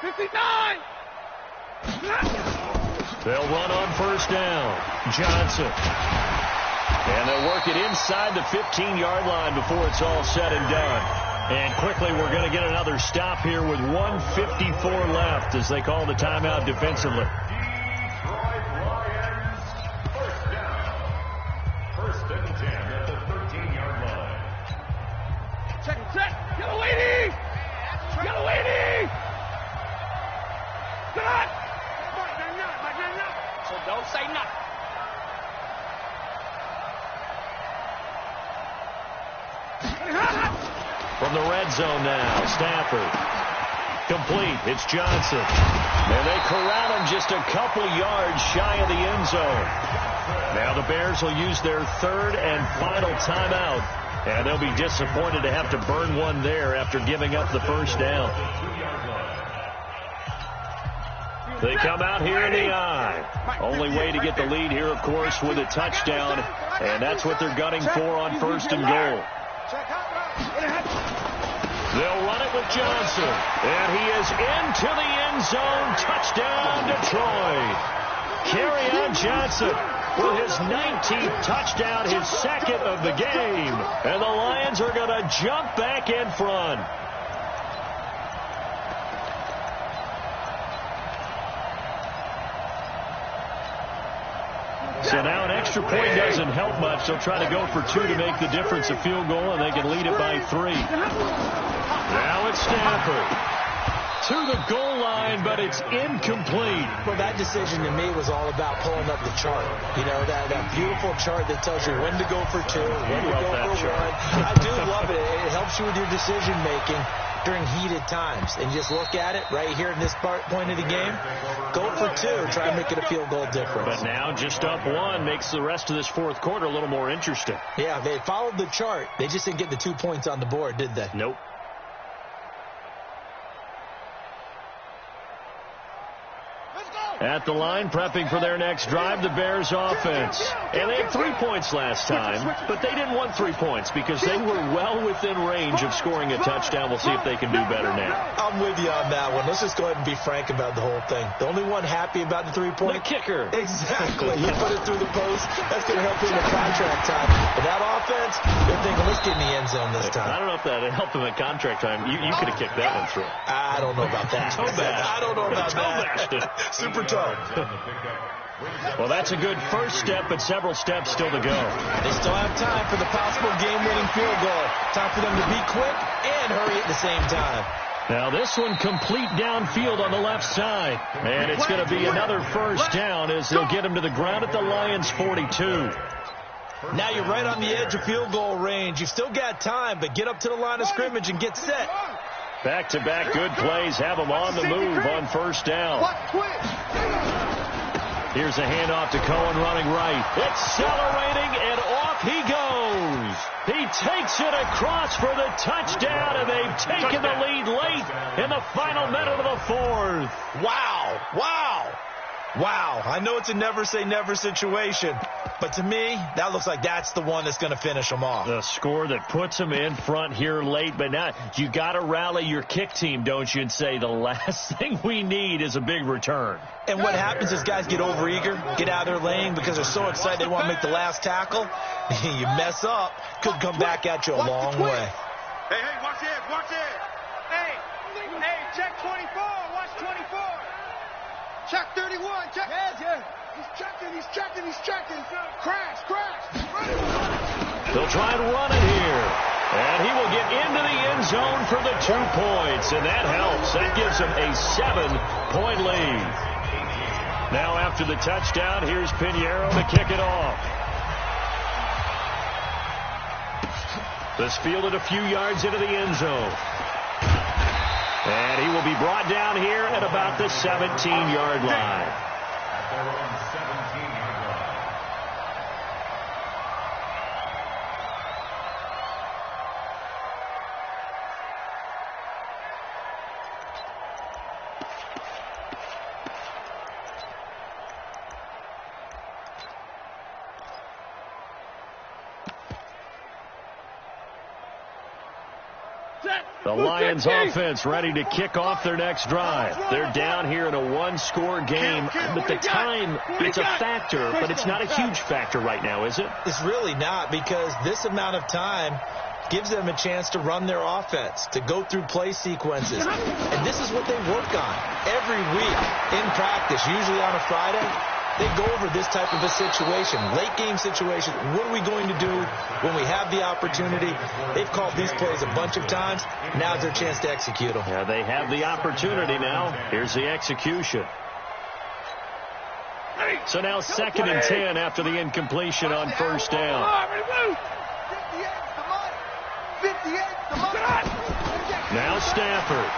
59. They'll run on first down. Johnson. And they'll work it inside the 15-yard line before it's all said and done. And quickly, we're going to get another stop here with 1:54 left as they call the timeout defensively. Detroit Lions, first down. 1st and 10 at the 13-yard line. Check. Get away, D. Get away, D. Good on. So don't say nothing. From the red zone now, Stafford. Complete. It's Johnson. And they corral him just a couple yards shy of the end zone. Now the Bears will use their 3rd and final timeout. And they'll be disappointed to have to burn one there after giving up the first down. They come out here in the eye. Only way to get the lead here, of course, with a touchdown. And that's what they're gunning for on 1st and goal. They'll run it with Johnson. And he is into the end zone. Touchdown, Detroit. Kerryon Johnson for his 19th touchdown, his 2nd of the game. And the Lions are going to jump back in front. So now an extra point doesn't help much. They'll try to go for 2 to make the difference a field goal, and they can lead it by 3. Now it's Stafford to the goal line, but it's incomplete. Well, that decision to me was all about pulling up the chart. You know, that beautiful chart that tells you when to go for 2, when to go for 1. I do love it. It helps you with your decision-making during heated times. And just look at it right here in this point of the game. Go for 2. Try and make it a field goal difference. But now just up 1 makes the rest of this 4th quarter a little more interesting. Yeah, they followed the chart. They just didn't get the 2 points on the board, did they? Nope. At the line, prepping for their next drive, the Bears offense. And they had 3 points last time, but they didn't want 3 points because they were well within range of scoring a touchdown. We'll see if they can do better now. I'm with you on that one. Let's just go ahead and be frank about the whole thing. The only one happy about the 3-point. The kicker. Exactly. He put it through the post. That's going to help him in contract time. But that offense, they're thinking, let's get in the end zone this time. I don't know if that helped him at contract time. You could have kicked that one through. I don't know about that. I don't know about that. Super tough. Well, that's a good first step, but several steps still to go. They still have time for the possible game-winning field goal. Time for them to be quick and hurry at the same time. Now this one complete downfield on the left side. And it's going to be another first down as they'll get him to the ground at the Lions' 42. Now you're right on the edge of field goal range. You've still got time, but get up to the line of scrimmage and get set. Back-to-back good plays have them on the move on first down. Here's a handoff to Cohen running right. Accelerating, and off he goes. He takes it across for the touchdown, and they've taken the lead late in the final minute of the fourth. Wow. Wow. Wow. I know it's a never-say-never situation, but to me, that looks like that's the one that's going to finish them off. The score that puts them in front here late, but now you got to rally your kick team, don't you, and say the last thing we need is a big return. And what happens is guys get overeager, get out of their lane because they're so excited they want to make the last tackle. You mess up, could come back at you a long way. Hey, watch it. Hey, check 24, watch 24. Check 31, check. Yeah. He's checking. Crash. They'll try and run it here. And he will get into the end zone for the 2 points, and that helps. That gives him a 7-point lead. Now after the touchdown, here's Pinheiro to kick it off. This fielded a few yards into the end zone. And he will be brought down here at about the 17-yard line. The Lions offense ready to kick off their next drive. They're down here in a one-score game, but the time, it's a factor, but it's not a huge factor right now, is it? It's really not, because this amount of time gives them a chance to run their offense, to go through play sequences. And this is what they work on every week in practice, usually on a Friday. They go over this type of a situation, late-game situation. What are we going to do when we have the opportunity? They've called these plays a bunch of times. Now's their chance to execute them. Yeah, they have the opportunity now. Here's the execution. So now 2nd and 10 after the incompletion on first down. Now Stafford.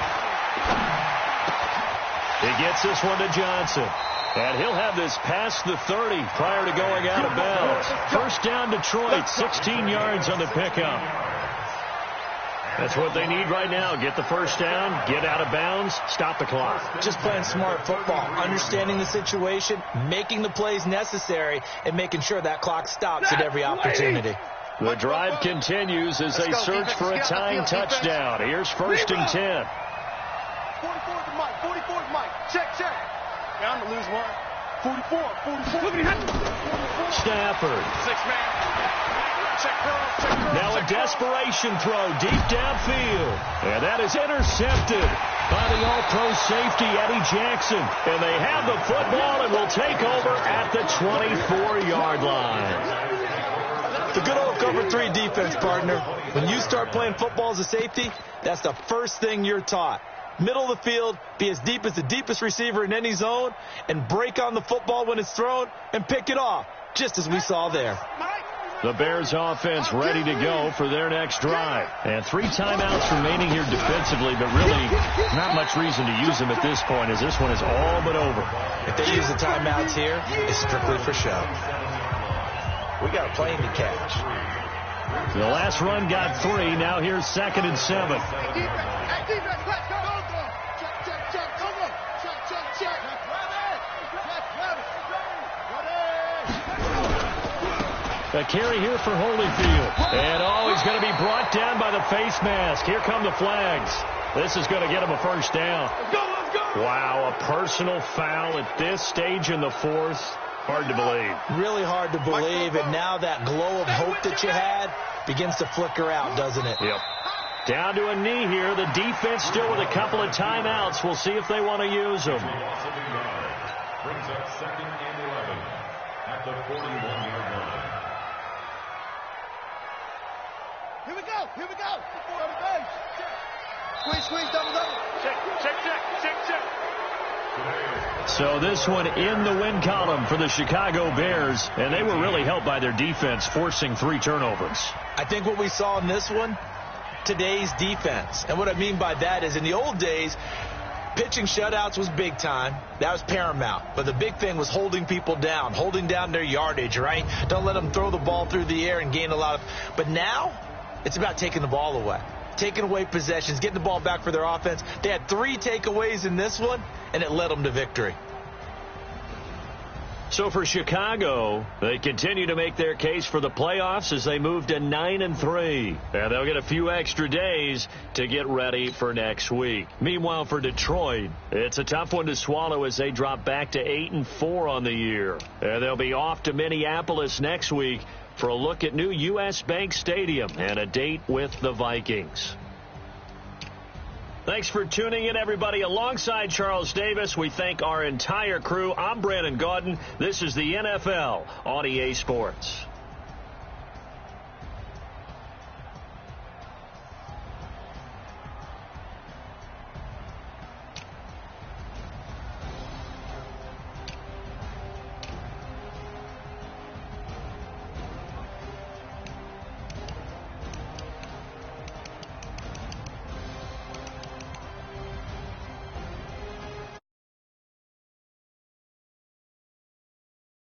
He gets this one to Johnson. And he'll have this past the 30 prior to going out of bounds. First down Detroit, 16 yards on the pickup. That's what they need right now. Get the first down, get out of bounds, stop the clock. Just playing smart football, understanding the situation, making the plays necessary, and making sure that clock stops at every opportunity. The drive continues as they search for a tying touchdown. Here's 1st and 10. 44 is Mike. Check. I'm going to lose one. 44. Look at him. Stafford. 6-man. Check curl. Now a desperation throw deep downfield. And that is intercepted by the all-pro safety, Eddie Jackson. And they have the football and will take over at the 24-yard line. The good old cover 3 defense, partner. When you start playing football as a safety, that's the first thing you're taught. Middle of the field, be as deep as the deepest receiver in any zone, and break on the football when it's thrown and pick it off, just as we saw there. The Bears offense ready to go for their next drive. And 3 timeouts remaining here defensively, but really not much reason to use them at this point, as this one is all but over. If they use the timeouts here, it's strictly for show. We got a plane to catch. The last run got 3. Now here's 2nd and 7. A carry here for Holyfield. And, he's going to be brought down by the face mask. Here come the flags. This is going to get him a first down. Let's go! Wow, a personal foul at this stage in the fourth. Hard to believe. Really hard to believe, and now that glow of hope that you had begins to flicker out, doesn't it? Yep. Down to a knee here. The defense still with a couple of timeouts. We'll see if they want to use them. Brings up 2nd and 11 at the 41-yard line. Here we go. On the base. Squeeze, double. Check. So this one in the win column for the Chicago Bears, and they were really helped by their defense, forcing 3 turnovers. I think what we saw in this one, today's defense. And what I mean by that is in the old days, pitching shutouts was big time. That was paramount. But the big thing was holding people down, holding down their yardage, right? Don't let them throw the ball through the air and gain a lot of... But now, it's about taking the ball away. Taking away possessions, getting the ball back for their offense. They had 3 takeaways in this one, and it led them to victory. So for Chicago, they continue to make their case for the playoffs as they move to 9-3. And they'll get a few extra days to get ready for next week. Meanwhile, for Detroit, it's a tough one to swallow as they drop back to 8-4 on the year. And they'll be off to Minneapolis next week for a look at new U.S. Bank Stadium and a date with the Vikings. Thanks for tuning in, everybody. Alongside Charles Davis, we thank our entire crew. I'm Brandon Gaudin. This is the NFL on EA Sports.